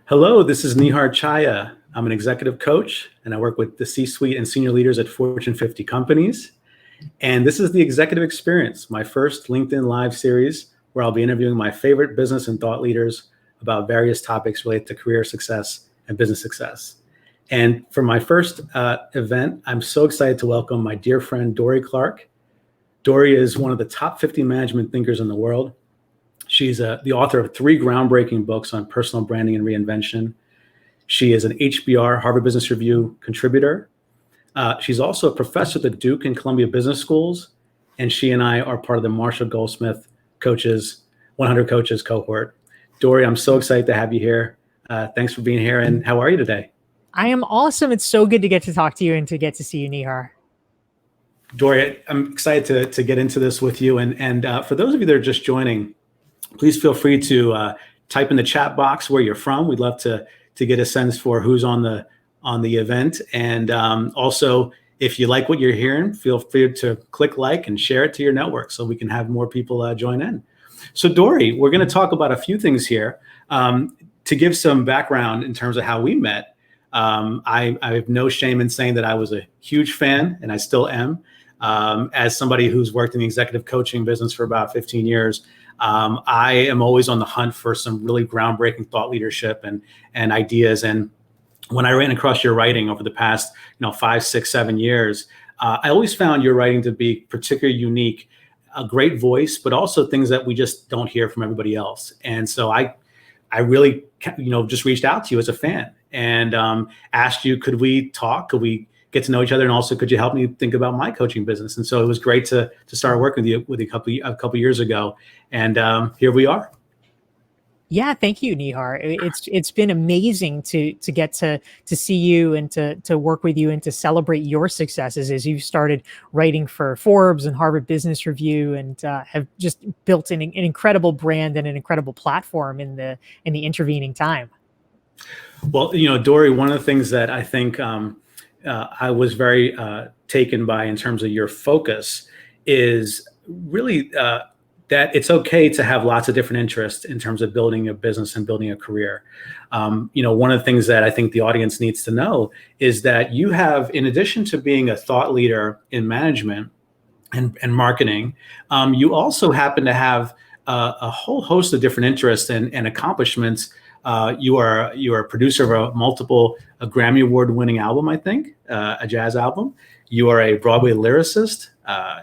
Hello, this is Nihar Chhaya. I'm an executive coach, and I work with the C-suite and senior leaders at Fortune 50 companies. And this is the Executive Experience, my first LinkedIn Live series, where I'll be interviewing my favorite business and thought leaders about various topics related to career success and business success. And for my first event, I'm so excited to welcome my dear friend, Dorie Clark. Dorie is one of the top 50 management thinkers in the world. She's the author of 3 groundbreaking books on personal branding and reinvention. She is an HBR, Harvard Business Review contributor. She's also a professor at the Duke and Columbia Business Schools, and she and I are part of the Marshall Goldsmith 100 Coaches cohort. Dorie, I'm so excited to have you here. Thanks for being here, and how are you today? I am awesome. It's so good to get to talk to you and to get to see you, Nihar. Dorie, I'm excited to get into this with you. And for those of you that are just joining, please feel free to type in the chat box where you're from. We'd love to get a sense for who's on the event. And also, if you like what you're hearing, feel free to click like and share it to your network so we can have more people join in. So Dorie, we're going to talk about a few things here. To give some background in terms of how we met, I have no shame in saying that I was a huge fan, and I still am. As somebody who's worked in the executive coaching business for about 15 years, I am always on the hunt for some really groundbreaking thought leadership and ideas. And when I ran across your writing over the past 5, 6, 7 years, I always found your writing to be particularly unique, a great voice, but also things that we just don't hear from everybody else. And so I really just reached out to you as a fan and asked you, could we talk? Could we get to know each other? And also, could you help me think about my coaching business? And so it was great to start working with you a couple years ago. And here we are. Yeah, thank you, Nihar. It's been amazing to get to see you and to work with you and to celebrate your successes as you've started writing for Forbes and Harvard Business Review and have just built an incredible brand and an incredible platform in the intervening time. Well, Dorie, one of the things that I think I was very taken by in terms of your focus is really that it's okay to have lots of different interests in terms of building a business and building a career. One of the things that I think the audience needs to know is that you have, in addition to being a thought leader in management and marketing, you also happen to have a whole host of different interests and accomplishments. You are a producer of a Grammy Award winning album, I think, a jazz album. You are a Broadway lyricist.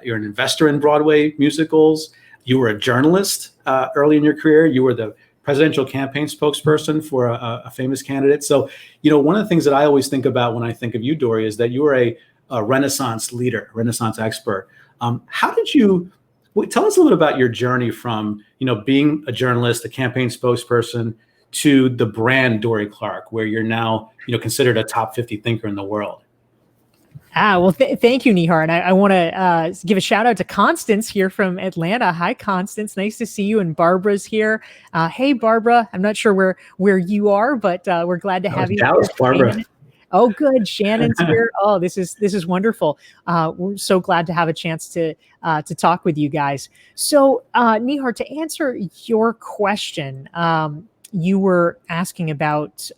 You're an investor in Broadway musicals. You were a journalist early in your career. You were the presidential campaign spokesperson for a famous candidate. So, one of the things that I always think about when I think of you, Dorie, is that you were a Renaissance leader, Renaissance expert. How did you tell us a little bit about your journey from, being a journalist, a campaign spokesperson, to the brand Dorie Clark, where you're now, considered a top 50 thinker in the world? Well, thank you, Nihar. And I want to give a shout out to Constance here from Atlanta. Hi, Constance. Nice to see you. And Barbara's here. Hey, Barbara. I'm not sure where you are, but we're glad to have you Dallas, here. Barbara. Shannon. Oh, good. Shannon's here. Oh, this is wonderful. We're so glad to have a chance to talk with you guys. So, Nihar, to answer your question, you were asking about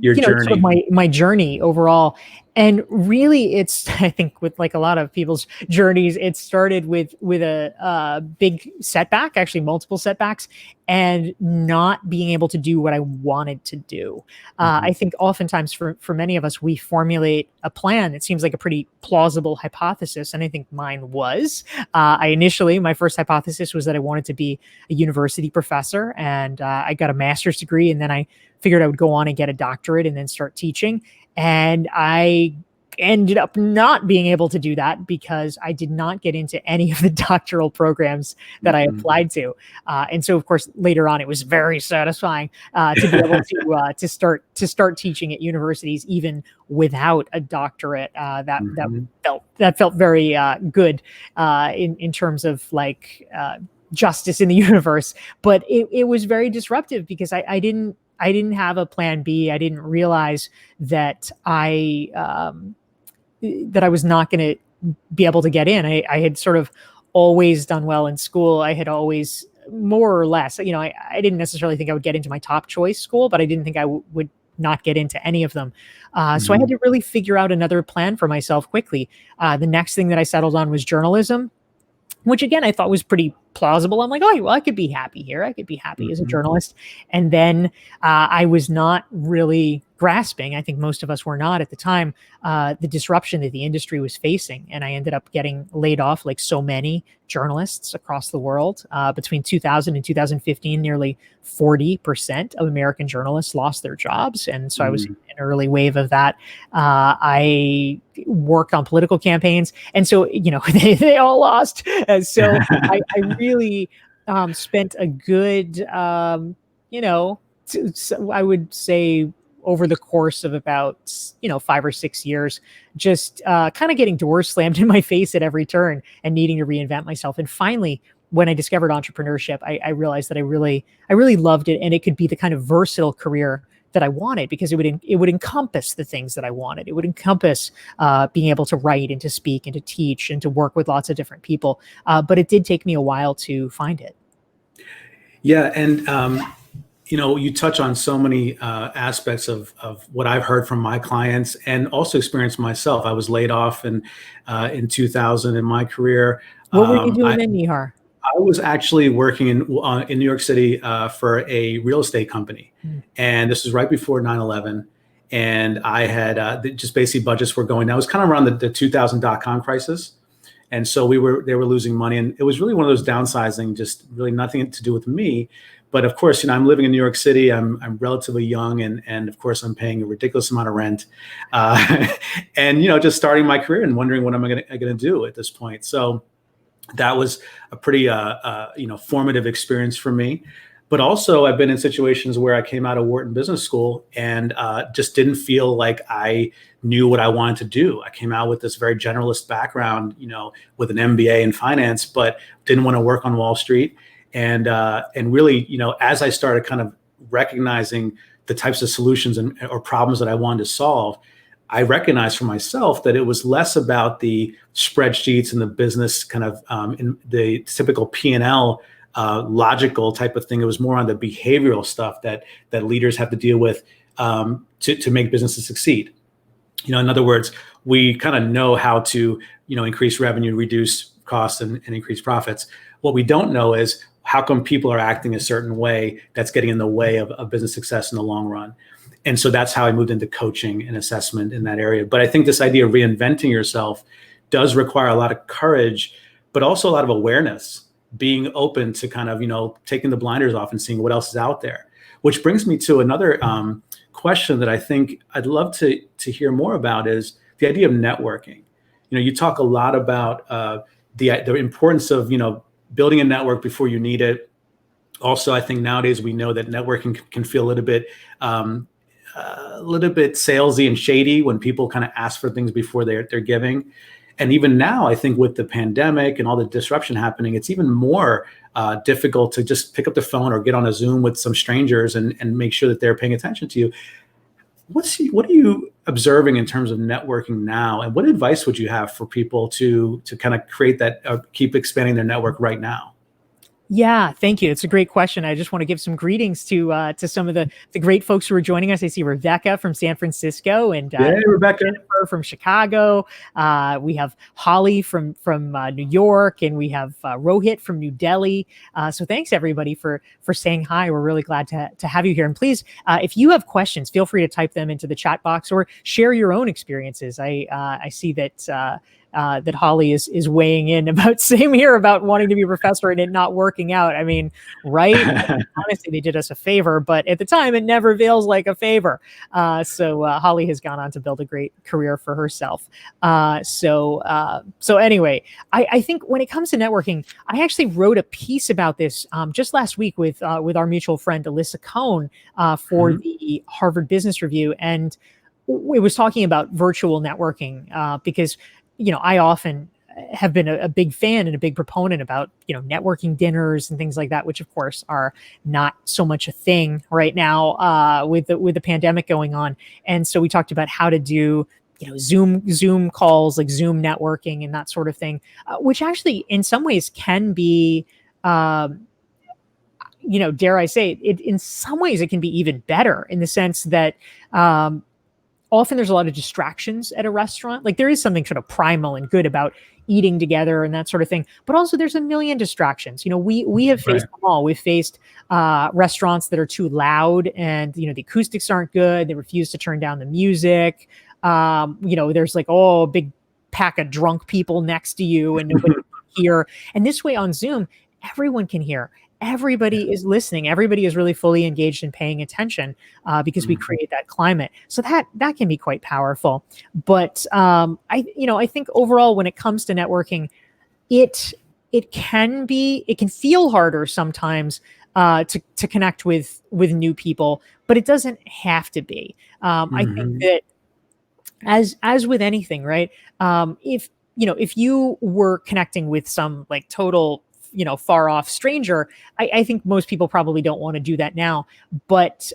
your journey, sort of my journey overall. And really, it's, I think, with like a lot of people's journeys, it started with a big setback, actually multiple setbacks, and not being able to do what I wanted to do. I think oftentimes for many of us, we formulate a plan. It seems like a pretty plausible hypothesis, and I think mine was. My first hypothesis was that I wanted to be a university professor, and I got a master's degree, and then I figured I would go on and get a doctorate and then start teaching. And I ended up not being able to do that because I did not get into any of the doctoral programs that I applied to. And so, of course, later on, it was very satisfying to be able to start teaching at universities, even without a doctorate. That felt very good in terms of like justice in the universe. But it was very disruptive because I didn't have a plan B. I didn't realize that I was not going to be able to get in. I had sort of always done well in school. I had always more or less. I didn't necessarily think I would get into my top choice school, but I didn't think I would not get into any of them. So I had to really figure out another plan for myself quickly. The next thing that I settled on was journalism, which again, I thought was pretty plausible. I'm like, oh, well, I could be happy here. I could be happy as a journalist. And then I was not really grasping, I think most of us were not at the time, the disruption that the industry was facing. And I ended up getting laid off like so many journalists across the world. Between 2000 and 2015, nearly 40% of American journalists lost their jobs. And so I was in an early wave of that. I worked on political campaigns. And so, they all lost. So I really spent a good, I would say over the course of about, 5 or 6 years, just kind of getting doors slammed in my face at every turn and needing to reinvent myself. And finally, when I discovered entrepreneurship, I realized that I really loved it. And it could be the kind of versatile career that I wanted, because it would encompass the things that I wanted. It would encompass being able to write and to speak and to teach and to work with lots of different people. But it did take me a while to find it. Yeah. And, you touch on so many aspects of what I've heard from my clients and also experienced myself. I was laid off in 2000 in my career. What were you doing then, Nihar? I was actually working in New York City for a real estate company. And this was right before 9/11. And I had just basically budgets were going down. It was kind of around the 2000 .com crisis. And so they were losing money. And it was really one of those downsizing, just really nothing to do with me. But of course, I'm living in New York City. I'm relatively young, and of course, I'm paying a ridiculous amount of rent, and just starting my career and wondering what am I going to do at this point. So that was a pretty formative experience for me. But also, I've been in situations where I came out of Wharton Business School and just didn't feel like I knew what I wanted to do. I came out with this very generalist background, with an MBA in finance, but didn't want to work on Wall Street. And really, as I started kind of recognizing the types of solutions or problems that I wanted to solve, I recognized for myself that it was less about the spreadsheets and the business kind of in the typical P&L logical type of thing. It was more on the behavioral stuff that leaders have to deal with to make businesses succeed. In other words, we kind of know how to increase revenue, reduce costs, and increase profits. What we don't know is how come people are acting a certain way that's getting in the way of business success in the long run. And so that's how I moved into coaching and assessment in that area. But I think this idea of reinventing yourself does require a lot of courage, but also a lot of awareness, being open to kind of, taking the blinders off and seeing what else is out there. Which brings me to another question that I think I'd love to hear more about is the idea of networking. You talk a lot about the importance of, building a network before you need it. Also, I think nowadays we know that networking can feel a little bit salesy and shady when people kind of ask for things before they're giving. And even now, I think with the pandemic and all the disruption happening, it's even more difficult to just pick up the phone or get on a Zoom with some strangers and make sure that they're paying attention to you. What are you observing in terms of networking now? And what advice would you have for people to kind of create that, keep expanding their network right now? Yeah, thank you. It's a great question. I just want to give some greetings to some of the great folks who are joining us. I see Rebecca from San Francisco and hey, Rebecca. Jennifer from Chicago. We have Holly from New York, and we have Rohit from New Delhi. So thanks everybody for saying hi. We're really glad to have you here. And please, if you have questions, feel free to type them into the chat box or share your own experiences. I see that. That Holly is weighing in about same here about wanting to be a professor and it not working out. I mean, right? Honestly, they did us a favor, but at the time it never feels like a favor. So Holly has gone on to build a great career for herself. So anyway, I think when it comes to networking, I actually wrote a piece about this just last week with our mutual friend Alyssa Cohn for the Harvard Business Review, and it was talking about virtual networking because I often have been a big fan and a big proponent about, networking dinners and things like that, which of course are not so much a thing right now with the pandemic going on. And so we talked about how to do, Zoom calls, like Zoom networking and that sort of thing, which actually in some ways can be dare I say it, in some ways it can be even better in the sense that often there's a lot of distractions at a restaurant. Like there is something sort of primal and good about eating together and that sort of thing, but also there's a million distractions. We have faced them all. We've faced restaurants that are too loud and the acoustics aren't good. They refuse to turn down the music. There's like a big pack of drunk people next to you and nobody can hear. And this way on Zoom, everyone can hear. Everybody is listening. Everybody is really fully engaged and paying attention because we create that climate. So that can be quite powerful. But I think overall, when it comes to networking, it can feel harder sometimes to connect with new people, but it doesn't have to be. I think that as with anything, right? If you were connecting with some like total far off stranger, I think most people probably don't want to do that now. But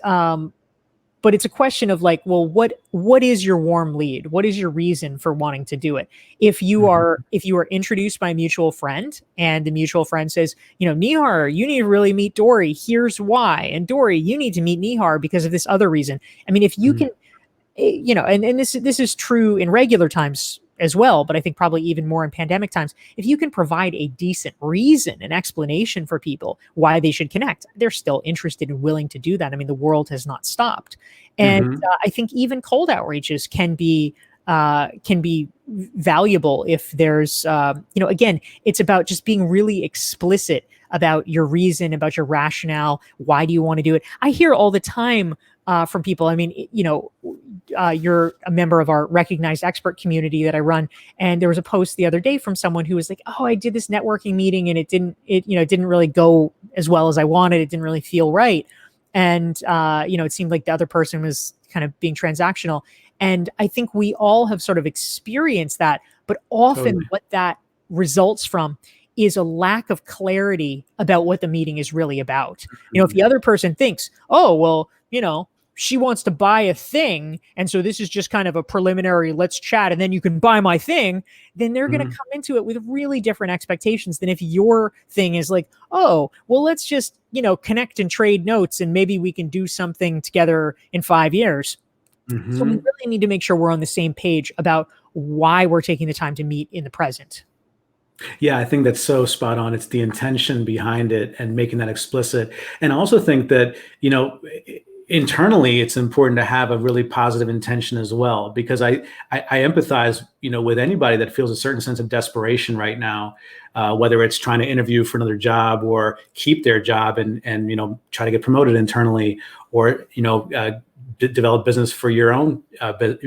it's a question of like, well, what is your warm lead? What is your reason for wanting to do it? If you are introduced by a mutual friend and the mutual friend says, Nihar, you need to really meet Dorie. Here's why. And Dorie, you need to meet Nihar because of this other reason. I mean, if you can, and this is true in regular times as well, but I think probably even more in pandemic times, if you can provide a decent reason, an explanation for people why they should connect, they're still interested and willing to do that. I mean, the world has not stopped. And I think even cold outreaches can be valuable if there's, again, it's about just being really explicit about your reason, about your rationale. Why do you want to do it? I hear all the time from people. I mean, you're a member of our recognized expert community that I run. And there was a post the other day from someone who was like, oh, I did this networking meeting and it didn't really go as well as I wanted. It didn't really feel right. And, it seemed like the other person was kind of being transactional. And I think we all have sort of experienced that, but often what that results from is a lack of clarity about what the meeting is really about. If the other person thinks, oh, well, she wants to buy a thing, and so this is just kind of a preliminary, let's chat, and then you can buy my thing, then they're going to come into it with really different expectations than if your thing is like, oh, well, let's just, connect and trade notes, and maybe we can do something together in 5 years. So we really need to make sure we're on the same page about why we're taking the time to meet in the present. Yeah, I think that's so spot on. It's the intention behind it and making that explicit. And I also think that, internally, it's important to have a really positive intention as well, because I empathize, with anybody that feels a certain sense of desperation right now, whether it's trying to interview for another job or keep their job and try to get promoted internally, or develop business for your own,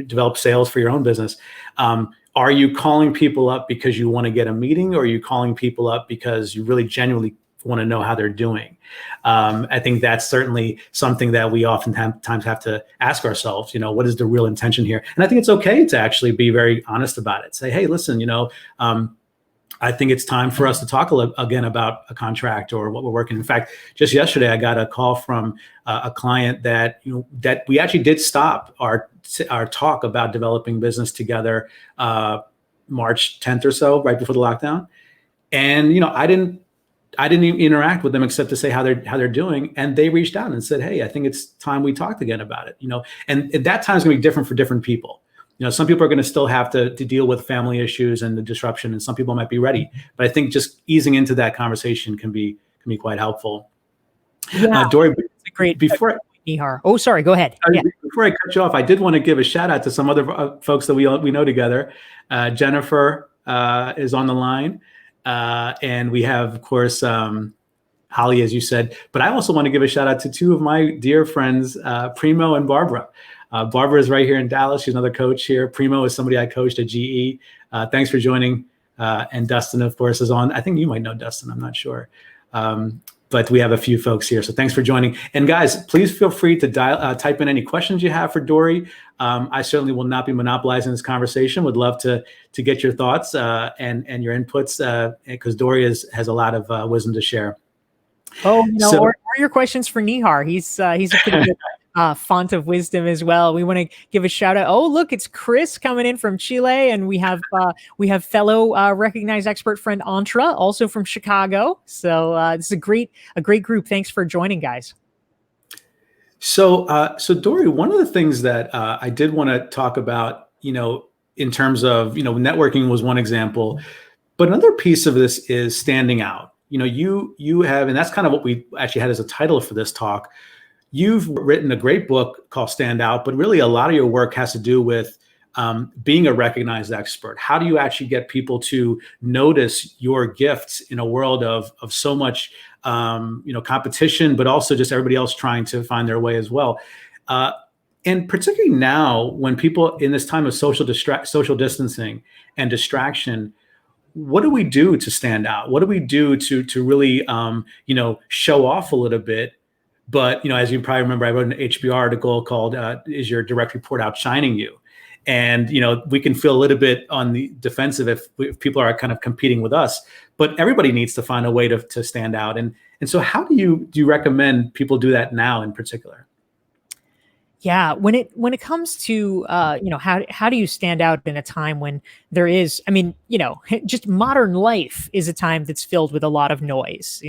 develop sales for your own business. Are you calling people up because you want to get a meeting, or are you calling people up because you really genuinely want to know how they're doing? I think that's certainly something that we oftentimes have to ask ourselves, what is the real intention here? And I think it's okay to actually be very honest about it. Say, hey, listen, I think it's time for us to talk again about a contract or what we're working. In fact, just yesterday, I got a call from a client that we actually did stop our talk about developing business together March 10th or so, right before the lockdown. And I didn't even interact with them except to say how they're doing, and they reached out and said, "Hey, I think it's time we talked again about it." And at that time is going to be different for different people. Some people are going to still have to deal with family issues and the disruption, and some people might be ready. But I think just easing into that conversation can be quite helpful. Yeah, Dorie, it's a great before Nihar. Oh, sorry, go ahead. Before I cut you off, I did want to give a shout out to some other folks that we know together. Jennifer is on the line. And we have, of course, Holly, as you said, but I also want to give a shout out to two of my dear friends, Primo and Barbara. Barbara is right here in Dallas. She's another coach here. Primo is somebody I coached at GE. Thanks for joining. And Dustin, of course, is on. I think you might know Dustin. I'm not sure. But we have a few folks here. So thanks for joining. And guys, please feel free to type in any questions you have for Dorie. I certainly will not be monopolizing this conversation. Would love to get your thoughts and your inputs, because Dorie has a lot of wisdom to share. Oh, or your questions for Nihar. He's a pretty good font of wisdom as well. We want to give a shout out. Oh, look, it's Chris coming in from Chile, and we have fellow recognized expert friend Antra, also from Chicago. So this is a great group. Thanks for joining, guys. So Dorie, one of the things that I did want to talk about, in terms of, networking was one example, but another piece of this is standing out. You have, and that's kind of what we actually had as a title for this talk. You've written a great book called Stand Out, but really a lot of your work has to do with being a recognized expert. How do you actually get people to notice your gifts in a world of so much, competition, but also just everybody else trying to find their way as well? And particularly now, when people in this time of social distancing and distraction, what do we do to stand out? What do we do to really, show off a little bit? But, as you probably remember, I wrote an HBR article called "Is Your Direct Report Outshining You?" And, we can feel a little bit on the defensive if people are kind of competing with us, but everybody needs to find a way to stand out. And so how do you recommend people do that now in particular? Yeah, when it comes to how do you stand out in a time when there is, just modern life is a time that's filled with a lot of noise.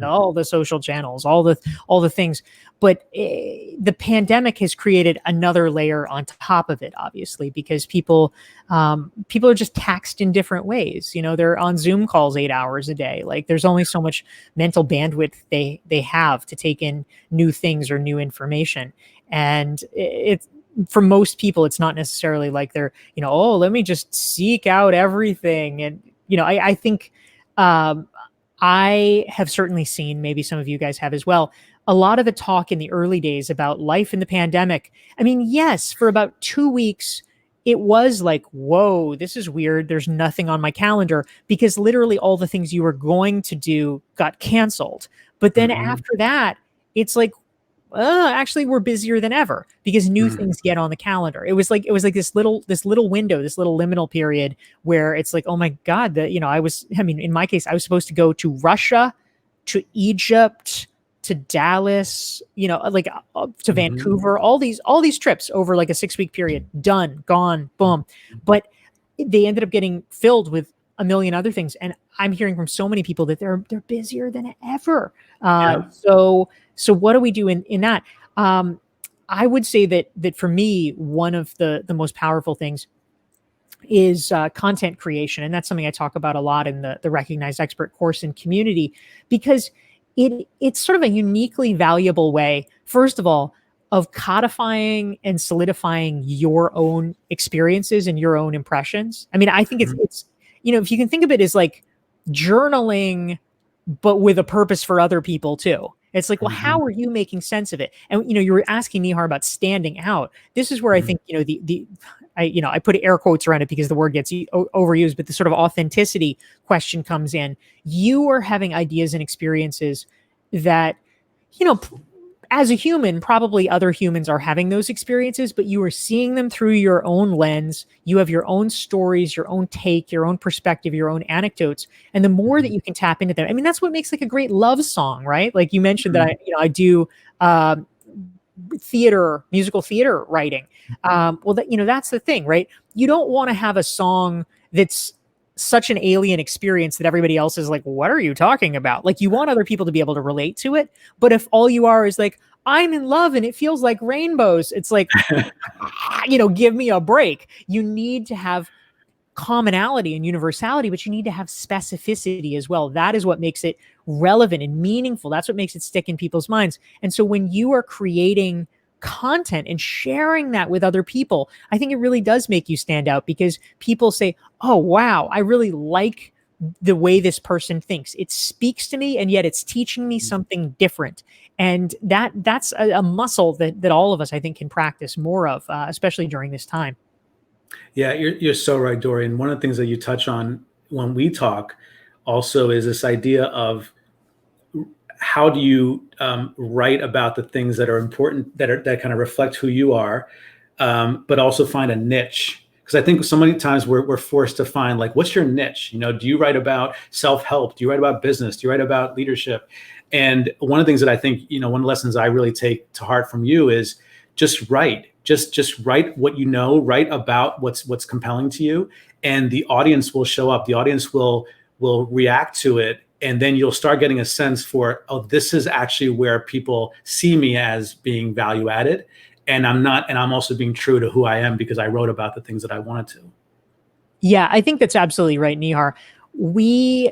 All the social channels, all the things, but the pandemic has created another layer on top of it, obviously, because people are just taxed in different ways. They're on Zoom calls 8 hours a day. Like, there's only so much mental bandwidth they have to take in new things or new information. And it's, for most people, it's not necessarily like they're, let me just seek out everything. And, I think I have certainly seen, maybe some of you guys have as well, a lot of the talk in the early days about life in the pandemic. Yes, for about 2 weeks, it was like, whoa, this is weird. There's nothing on my calendar, because literally all the things you were going to do got canceled. But then after that, it's like, actually we're busier than ever because new things get on the calendar. It was like this little window, this little liminal period where it's like, oh my God, in my case, I was supposed to go to Russia, to Egypt, to Dallas, to Vancouver, all these trips over like a 6-week period, done, gone, boom. But they ended up getting filled with a million other things. And I'm hearing from so many people that they're busier than ever. So what do we do in that? I would say that for me, one of the most powerful things is content creation. And that's something I talk about a lot in the Recognized Expert course and community, because it's sort of a uniquely valuable way, first of all, of codifying and solidifying your own experiences and your own impressions. I think it's if you can think of it as like journaling, but with a purpose for other people too. It's like, well, how are you making sense of it? And, you were asking Nihar about standing out. This is where I think, I put air quotes around it because the word gets overused, but the sort of authenticity question comes in. You are having ideas and experiences that, as a human, probably other humans are having those experiences, but you are seeing them through your own lens. You have your own stories, your own take, your own perspective, your own anecdotes. And the more that you can tap into them, that's what makes like a great love song, right? Like you mentioned that I do musical theater writing. That's the thing, right? You don't want to have a song that's such an alien experience that everybody else is like, what are you talking about? Like, you want other people to be able to relate to it. But if all you are is like, I'm in love and it feels like rainbows, it's like, give me a break. You need to have commonality and universality, but you need to have specificity as well. That is what makes it relevant and meaningful. That's what makes it stick in people's minds. And so when you are creating content and sharing that with other people, I think it really does make you stand out, because people say, oh, wow, I really like the way this person thinks. It speaks to me, and yet it's teaching me something different. And that's a muscle that all of us, I think, can practice more of, especially during this time. Yeah, you're so right, Dorie. And one of the things that you touch on when we talk also is this idea of how do you write about the things that are important, that kind of reflect who you are, but also find a niche. Because I think so many times we're forced to find, like, what's your niche? Do you write about self-help? Do you write about business? Do you write about leadership? And one of the things that I think, one of the lessons I really take to heart from you is just write. Just write what you know, write about what's compelling to you, and the audience will show up. The audience will react to it, and then you'll start getting a sense for, oh, this is actually where people see me as being value added, and I'm also being true to who I am because I wrote about the things that I wanted to. Yeah, I think that's absolutely right, Nihar. We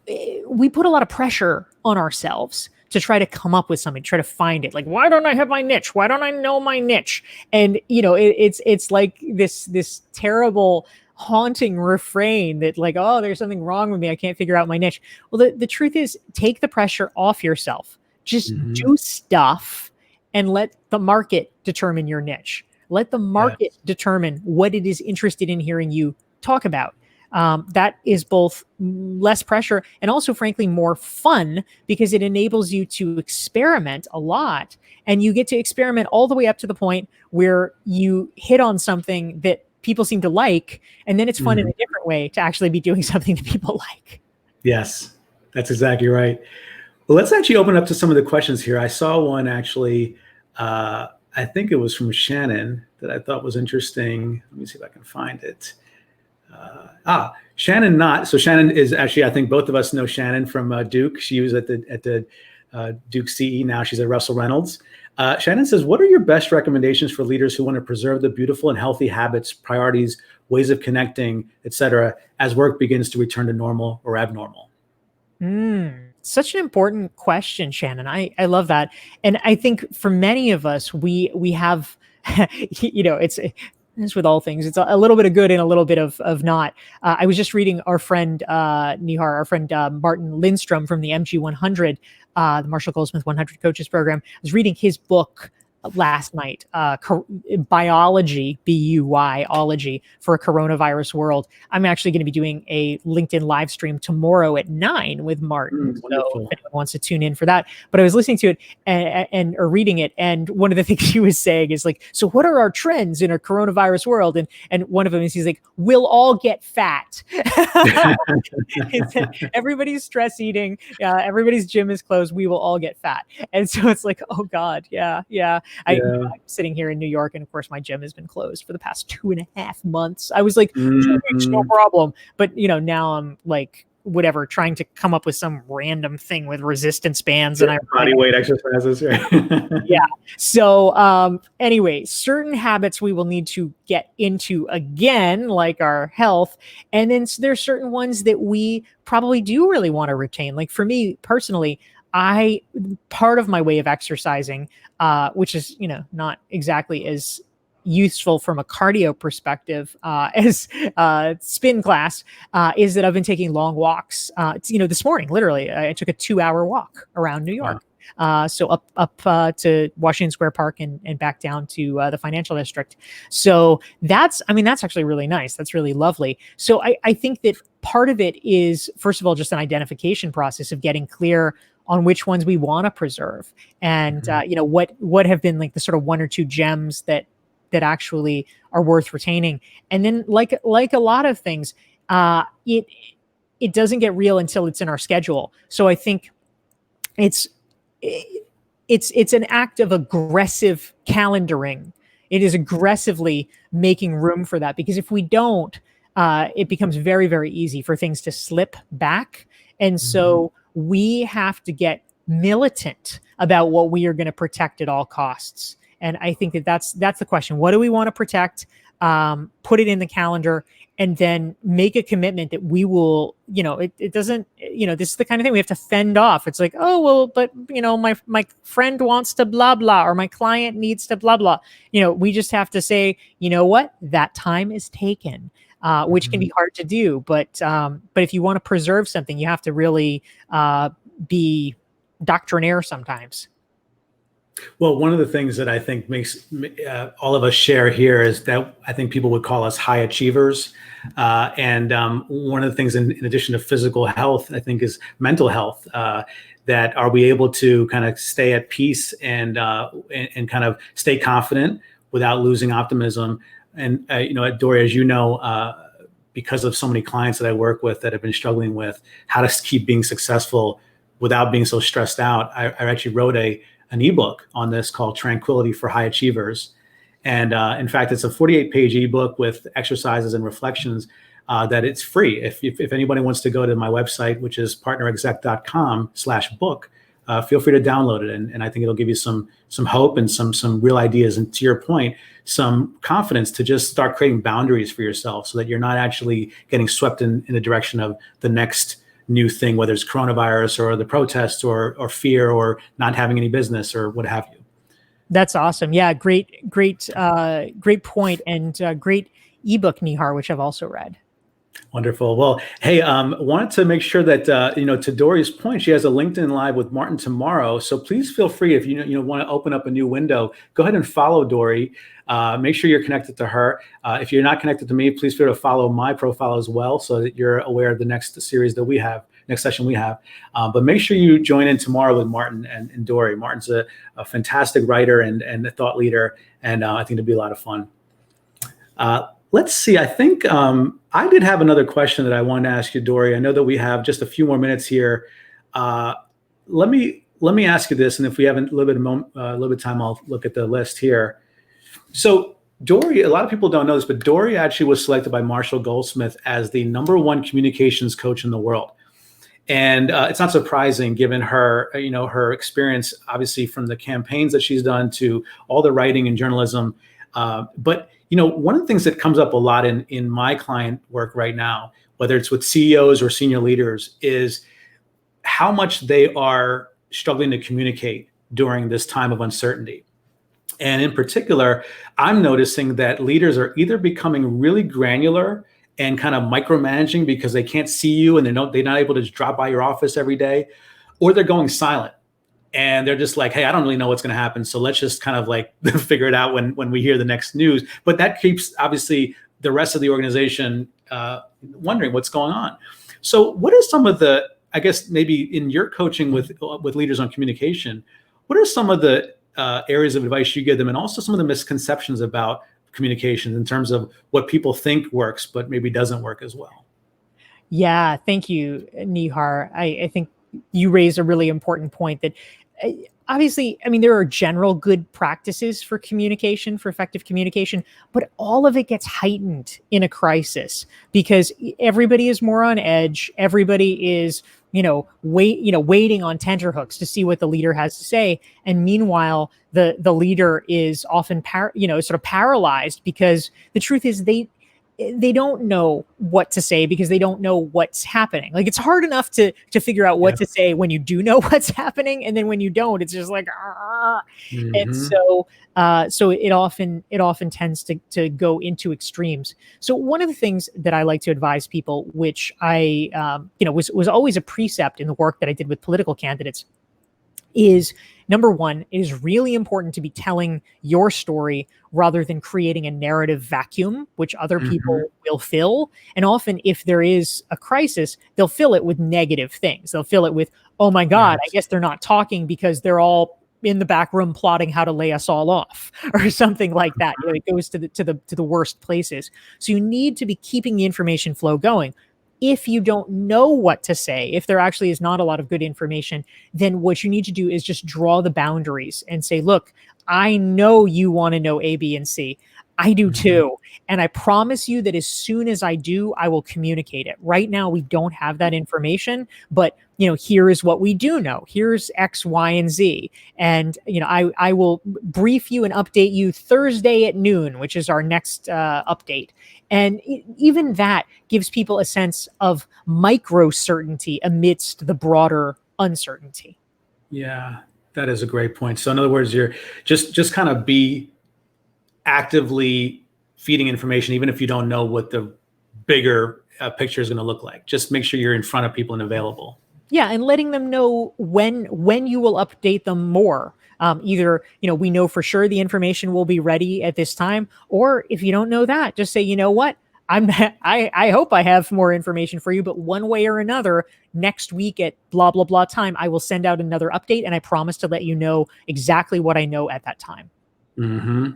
put a lot of pressure on ourselves to try to come up with something, try to find it. Like, why don't I have my niche? Why don't I know my niche? And it's like this terrible haunting refrain that like, oh, there's something wrong with me. I can't figure out my niche. Well, the truth is, take the pressure off yourself. Just do stuff and let the market determine your niche. Let the market determine what it is interested in hearing you talk about. That is both less pressure and also, frankly, more fun because it enables you to experiment a lot, and you get to experiment all the way up to the point where you hit on something that people seem to like, and then it's fun in a different way to actually be doing something that people like. Yes, that's exactly right. Well, let's actually open up to some of the questions here. I saw one actually, I think it was from Shannon that I thought was interesting. Let me see if I can find it. Shannon Knott. So Shannon is actually, I think both of us know Shannon from Duke. She was at the Duke CE. Now she's at Russell Reynolds. Shannon says, what are your best recommendations for leaders who want to preserve the beautiful and healthy habits, priorities, ways of connecting, et cetera, as work begins to return to normal or abnormal? Such an important question, Shannon. I love that. And I think for many of us, we have, it's with all things. It's a little bit of good and a little bit of not. I was just reading our friend Nihar, our friend Martin Lindstrom from the MG 100, the Marshall Goldsmith 100 Coaches Program. I was reading his book last night, biology, BUY-ology for a coronavirus world. I'm actually going to be doing a LinkedIn live stream tomorrow at 9 with Martin. So if anyone wants to tune in for that. But I was listening to it or reading it. And one of the things he was saying is like, so what are our trends in a coronavirus world? And one of them is he's like, we'll all get fat. Everybody's stress eating. Everybody's gym is closed. We will all get fat. And so it's like, oh God. Yeah. I'm sitting here in New York, and of course my gym has been closed for the past 2.5 months. I was like, 2 weeks, no problem. But now I'm like, whatever, trying to come up with some random thing with resistance bands and body weight exercises. Yeah. So anyway, certain habits we will need to get into again, like our health. And then there's certain ones that we probably do really want to retain. Like for me personally, part of my way of exercising, which is, not exactly as useful from a cardio perspective as spin class, is that I've been taking long walks. This morning, literally, I took a 2-hour walk around New York. Wow. So up to Washington Square Park and back down to the financial district. So that's actually really nice. That's really lovely. So I think that part of it is, first of all, just an identification process of getting clear on which ones we want to preserve, and what have been like the sort of 1 or 2 gems that actually are worth retaining. And then like a lot of things, it doesn't get real until it's in our schedule. So I think it's an act of aggressive calendaring. It is aggressively making room for that, because if we don't, it becomes very, very easy for things to slip back. And so we have to get militant about what we are going to protect at all costs. And I think that's the question. What do we want to protect? Put it in the calendar, and then make a commitment that we will, it doesn't, this is the kind of thing we have to fend off. It's like, oh, well, but my friend wants to blah, blah, or my client needs to blah, blah. We just have to say, you know what, that time is taken. Which can be hard to do, but if you want to preserve something, you have to really be doctrinaire sometimes. Well, one of the things that I think makes all of us share here is that I think people would call us high achievers. And one of the things, in addition to physical health, I think is mental health. That are we able to kind of stay at peace and kind of stay confident without losing optimism? And, Dorie, as you know, because of so many clients that I work with that have been struggling with how to keep being successful without being so stressed out, I actually wrote an ebook on this called Tranquility for High Achievers. And in fact, it's a 48-page ebook with exercises and reflections that it's free. If anybody wants to go to my website, which is partnerexec.com/book, feel free to download it. And I think it'll give you some hope and some real ideas. And to your point, some confidence to just start creating boundaries for yourself so that you're not actually getting swept in the direction of the next new thing, whether it's coronavirus or the protests or fear or not having any business or what have you. That's awesome. Yeah, great point, and great ebook, Nihar, which I've also read. Wonderful. Well, hey, wanted to make sure that, to Dorie's point, she has a LinkedIn Live with Martin tomorrow. So please feel free, if you want to open up a new window, go ahead and follow Dorie. Make sure you're connected to her. If you're not connected to me, please feel free to follow my profile as well so that you're aware of the next series that we have, next session we have. But make sure you join in tomorrow with Martin and Dorie. Martin's a fantastic writer and a thought leader, and I think it'll be a lot of fun. Let's see. I think I did have another question that I wanted to ask you, Dorie. I know that we have just a few more minutes here. Let me ask you this, and if we have a little bit of time, I'll look at the list here. So Dorie, a lot of people don't know this, but Dorie actually was selected by Marshall Goldsmith as the #1 communications coach in the world. And it's not surprising given her, her experience, obviously from the campaigns that she's done to all the writing and journalism. But one of the things that comes up a lot in my client work right now, whether it's with CEOs or senior leaders, is how much they are struggling to communicate during this time of uncertainty. And in particular, I'm noticing that leaders are either becoming really granular and kind of micromanaging because they can't see you and they're not able to just drop by your office every day, or they're going silent. And they're just like, hey, I don't really know what's going to happen. So let's just kind of like figure it out when we hear the next news. But that keeps, obviously, the rest of the organization wondering what's going on. So what are some of the, I guess, maybe in your coaching with leaders on communication, what are some of the areas of advice you give them, and also some of the misconceptions about communication in terms of what people think works, but maybe doesn't work as well? Yeah, thank you, Nihar. I think you raised a really important point that obviously, I mean, there are general good practices for communication, for effective communication, but all of it gets heightened in a crisis because everybody is more on edge. Everybody is, waiting on tenterhooks to see what the leader has to say. And meanwhile, the leader is often, sort of paralyzed because the truth is they don't know what to say because they don't know what's happening. Like, it's hard enough to figure out what to say when you do know what's happening. And then when you don't, it's just like, And so it often tends to go into extremes. So one of the things that I like to advise people, which I, was always a precept in the work that I did with political candidates, is number one, it is really important to be telling your story rather than creating a narrative vacuum, which other people will fill. And often if there is a crisis, they'll fill it with negative things. They'll fill it with, oh my God, I guess they're not talking because they're all in the back room plotting how to lay us all off or something like that. It goes to the worst places. So you need to be keeping the information flow going. If you don't know what to say, if there actually is not a lot of good information, then what you need to do is just draw the boundaries and say, look, I know you want to know A, B, and C. I do too. And I promise you that as soon as I do, I will communicate it. Right now, we don't have that information, but here is what we do know. Here's X, Y, and Z. And, I will brief you and update you Thursday at noon, which is our next update. And even that gives people a sense of micro certainty amidst the broader uncertainty. Yeah, that is a great point. So in other words, you're just kind of be actively feeding information, even if you don't know what the bigger picture is going to look like. Just make sure you're in front of people and available. Yeah, and letting them know when you will update them more. Either, we know for sure the information will be ready at this time, or if you don't know that, just say, you know what, I hope I have more information for you, but one way or another, next week at blah, blah, blah time, I will send out another update, and I promise to let you know exactly what I know at that time. Mm-hmm.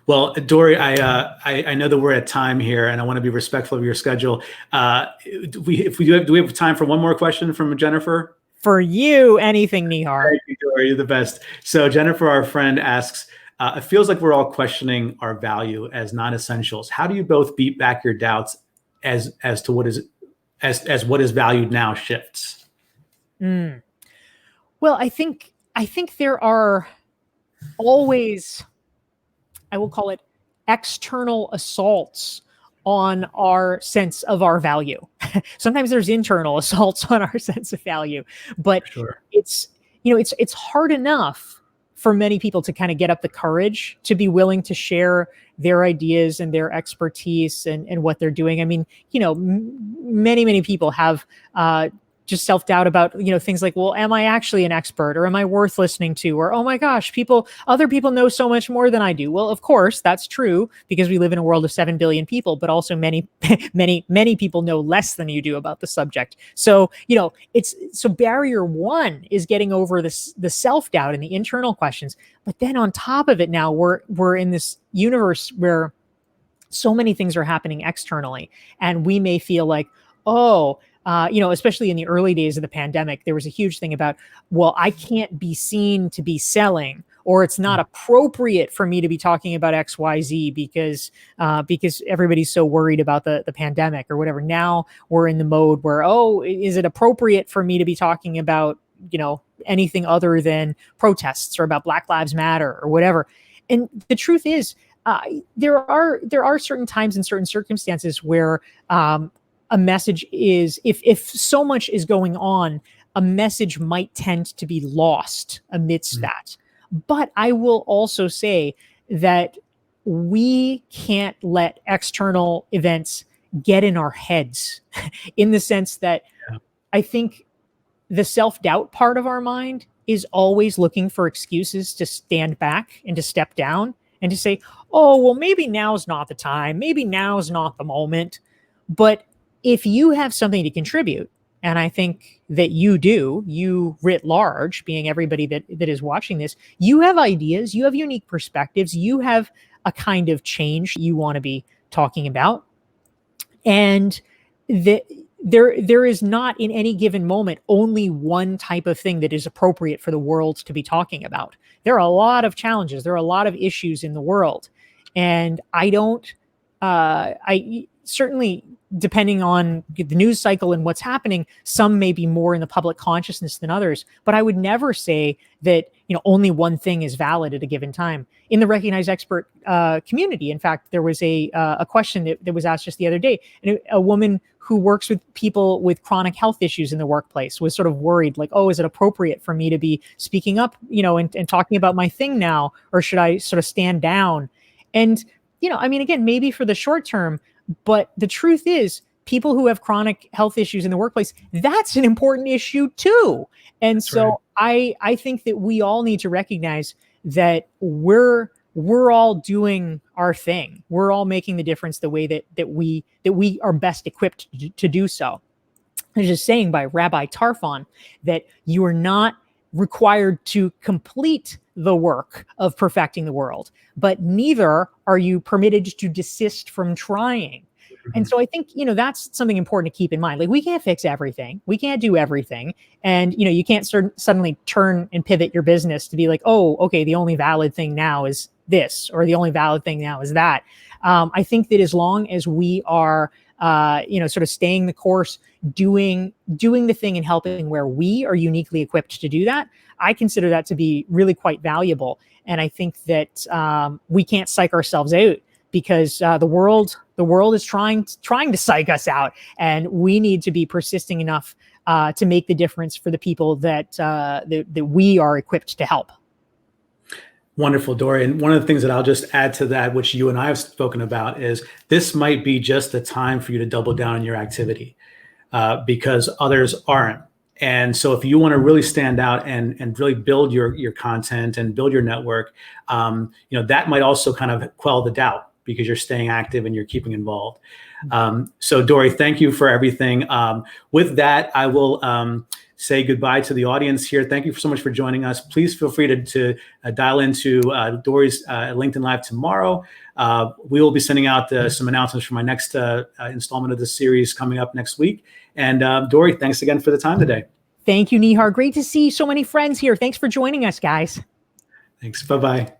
Well, Dorie, I know that we're at time here, and I want to be respectful of your schedule. Do we have time for one more question from Jennifer? For you, anything, Nihar. Thank you, Dorie. You're the best. So Jennifer, our friend, asks, it feels like we're all questioning our value as non-essentials. How do you both beat back your doubts as to what is as what is valued now shifts? Mm. Well, I think there are always, I will call it, external assaults on our sense of our value. Sometimes there's internal assaults on our sense of value, but Sure. it's hard enough for many people to kind of get up the courage to be willing to share their ideas and their expertise and what they're doing. I mean, many people have just self-doubt about, things like, well, am I actually an expert, or am I worth listening to? Or, oh my gosh, other people know so much more than I do. Well, of course, that's true, because we live in a world of 7 billion people, but also many people know less than you do about the subject. So, so barrier one is getting over the self-doubt and the internal questions. But then on top of it, now we're in this universe where so many things are happening externally, and we may feel like, oh, especially in the early days of the pandemic, there was a huge thing about, well, I can't be seen to be selling, or it's not appropriate for me to be talking about XYZ because everybody's so worried about the pandemic or whatever. Now we're in the mode where, oh, is it appropriate for me to be talking about, anything other than protests or about Black Lives Matter or whatever? And the truth is, there are certain times and certain circumstances where a message is, if so much is going on, a message might tend to be lost amidst that. But I will also say that we can't let external events get in our heads in the sense that I think the self-doubt part of our mind is always looking for excuses to stand back and to step down and to say, oh, well, maybe now's not the time. Maybe now's not the moment. But if you have something to contribute, and I think that you writ large, being everybody that is watching this, you have ideas, you have unique perspectives, you have a kind of change you want to be talking about. And there is not in any given moment only one type of thing that is appropriate for the world to be talking about. There are a lot of challenges. There are a lot of issues in the world. And I certainly, depending on the news cycle and what's happening, some may be more in the public consciousness than others. But I would never say that only one thing is valid at a given time. In the recognized expert community, in fact, there was a question that was asked just the other day, and a woman who works with people with chronic health issues in the workplace was sort of worried, like, oh, is it appropriate for me to be speaking up, and talking about my thing now, or should I sort of stand down? And I mean, again, maybe for the short term. But the truth is, people who have chronic health issues in the workplace, that's an important issue too. And that's so right. I think that we all need to recognize that we're all doing our thing. We're all making the difference the way that we are best equipped to do so. There's just saying by Rabbi Tarfon that you are not required to complete the work of perfecting the world, but neither are you permitted to desist from trying. And so I think, that's something important to keep in mind. Like, we can't fix everything. We can't do everything. And, you can't suddenly turn and pivot your business to be like, oh, okay, the only valid thing now is this, or the only valid thing now is that. I think that as long as we are, sort of staying the course, doing the thing and helping where we are uniquely equipped to do that, I consider that to be really quite valuable. And I think that we can't psych ourselves out, because the world is trying to psych us out, and we need to be persisting enough to make the difference for the people that we are equipped to help. Wonderful, Dorie. And one of the things that I'll just add to that, which you and I have spoken about, is this might be just the time for you to double down on your activity because others aren't. And so if you want to really stand out and really build your content and build your network, that might also kind of quell the doubt, because you're staying active and you're keeping involved. So Dorie, thank you for everything. With that, I will say goodbye to the audience here. Thank you so much for joining us. Please feel free to dial into Dorie's LinkedIn Live tomorrow. We will be sending out some announcements for my next installment of the series coming up next week. And Dorie, thanks again for the time today. Thank you, Nihar. Great to see so many friends here. Thanks for joining us, guys. Thanks. Bye-bye.